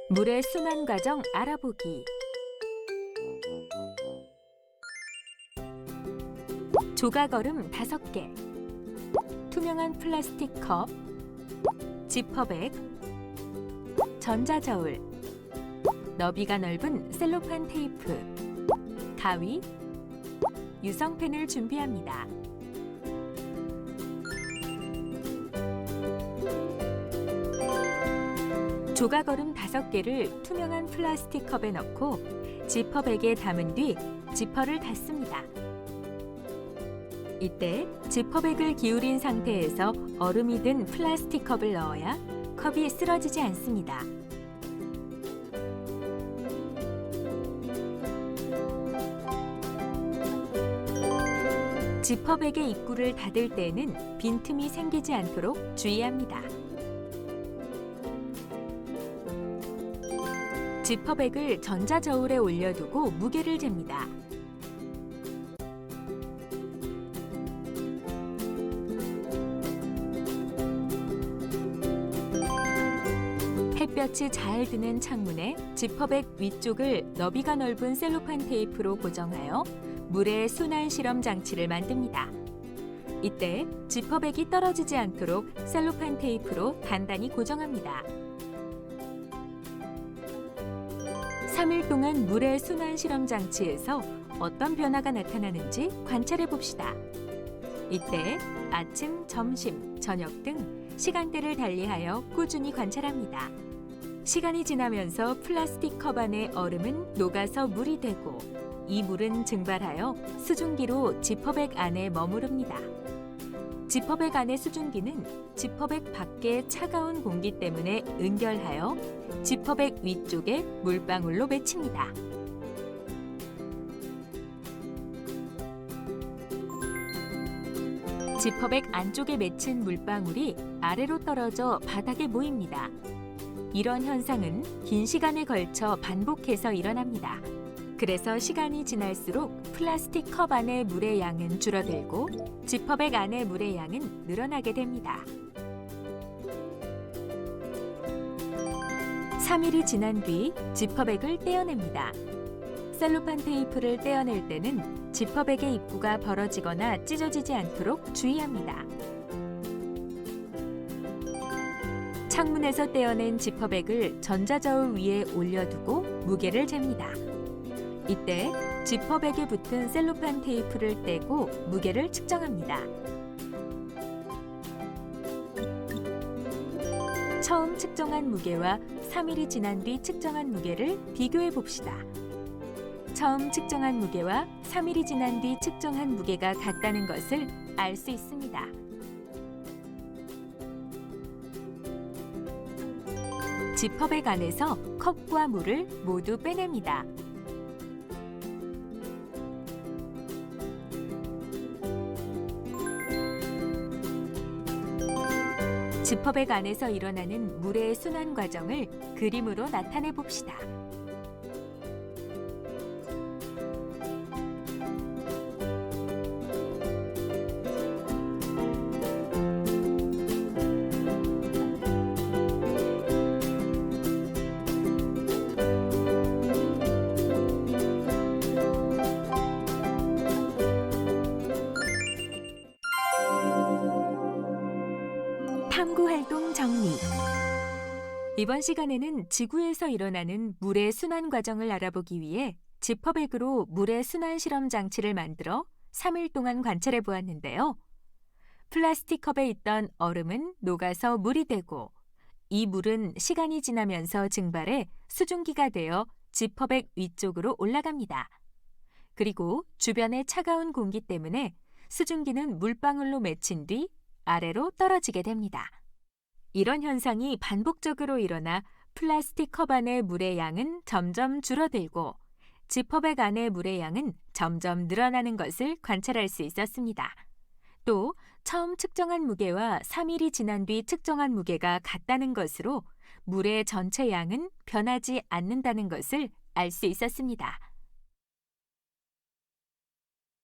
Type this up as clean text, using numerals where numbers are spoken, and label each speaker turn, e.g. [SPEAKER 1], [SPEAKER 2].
[SPEAKER 1] 물의 순환 과정 알아보기. 조각 얼음 5개, 투명한 플라스틱 컵, 지퍼백, 전자저울, 너비가 넓은 셀로판 테이프, 가위, 유성펜을 준비합니다. 조각 얼음 5개를 투명한 플라스틱 컵에 넣고 지퍼백에 담은 뒤 지퍼를 닫습니다. 이때 지퍼백을 기울인 상태에서 얼음이 든 플라스틱 컵을 넣어야 컵이 쓰러지지 않습니다. 지퍼백의 입구를 닫을 때에는 빈틈이 생기지 않도록 주의합니다. 지퍼백을 전자저울에 올려두고 무게를 잽니다. 햇볕이 잘 드는 창문에 지퍼백 위쪽을 너비가 넓은 셀로판 테이프로 고정하여 물의 순환 실험 장치를 만듭니다. 이때 지퍼백이 떨어지지 않도록 셀로판 테이프로 단단히 고정합니다. 3일 동안 물의 순환 실험 장치에서 어떤 변화가 나타나는지 관찰해 봅시다. 이때 아침, 점심, 저녁 등 시간대를 달리하여 꾸준히 관찰합니다. 시간이 지나면서 플라스틱 컵 안의 얼음은 녹아서 물이 되고 이 물은 증발하여 수증기로 지퍼백 안에 머무릅니다. 지퍼백 안의 수증기는 지퍼백 밖의 차가운 공기 때문에 응결하여 지퍼백 위쪽에 물방울로 맺힙니다. 지퍼백 안쪽에 맺힌 물방울이 아래로 떨어져 바닥에 모입니다. 이런 현상은 긴 시간에 걸쳐 반복해서 일어납니다. 그래서 시간이 지날수록 플라스틱 컵 안의 물의 양은 줄어들고 지퍼백 안의 물의 양은 늘어나게 됩니다. 3일이 지난 뒤 지퍼백을 떼어냅니다. 셀로판 테이프를 떼어낼 때는 지퍼백의 입구가 벌어지거나 찢어지지 않도록 주의합니다. 창문에서 떼어낸 지퍼백을 전자저울 위에 올려두고 무게를 잽니다. 이때 지퍼백에 붙은 셀로판 테이프를 떼고 무게를 측정합니다. 처음 측정한 무게와 3일이 지난 뒤 측정한 무게를 비교해 봅시다. 처음 측정한 무게와 3일이 지난 뒤 측정한 무게가 같다는 것을 알 수 있습니다. 지퍼백 안에서 컵과 물을 모두 빼냅니다. 지퍼백 안에서 일어나는 물의 순환 과정을 그림으로 나타내 봅시다. 탐구활동 정리. 이번 시간에는 지구에서 일어나는 물의 순환 과정을 알아보기 위해 지퍼백으로 물의 순환 실험 장치를 만들어 3일 동안 관찰해 보았는데요. 플라스틱 컵에 있던 얼음은 녹아서 물이 되고 이 물은 시간이 지나면서 증발해 수증기가 되어 지퍼백 위쪽으로 올라갑니다. 그리고 주변의 차가운 공기 때문에 수증기는 물방울로 맺힌 뒤 아래로 떨어지게 됩니다. 이런 현상이 반복적으로 일어나 플라스틱 컵 안의 물의 양은 점점 줄어들고 지퍼백 안의 물의 양은 점점 늘어나는 것을 관찰할 수 있었습니다. 또 처음 측정한 무게와 3일이 지난 뒤 측정한 무게가 같다는 것으로 물의 전체 양은 변하지 않는다는 것을 알 수 있었습니다.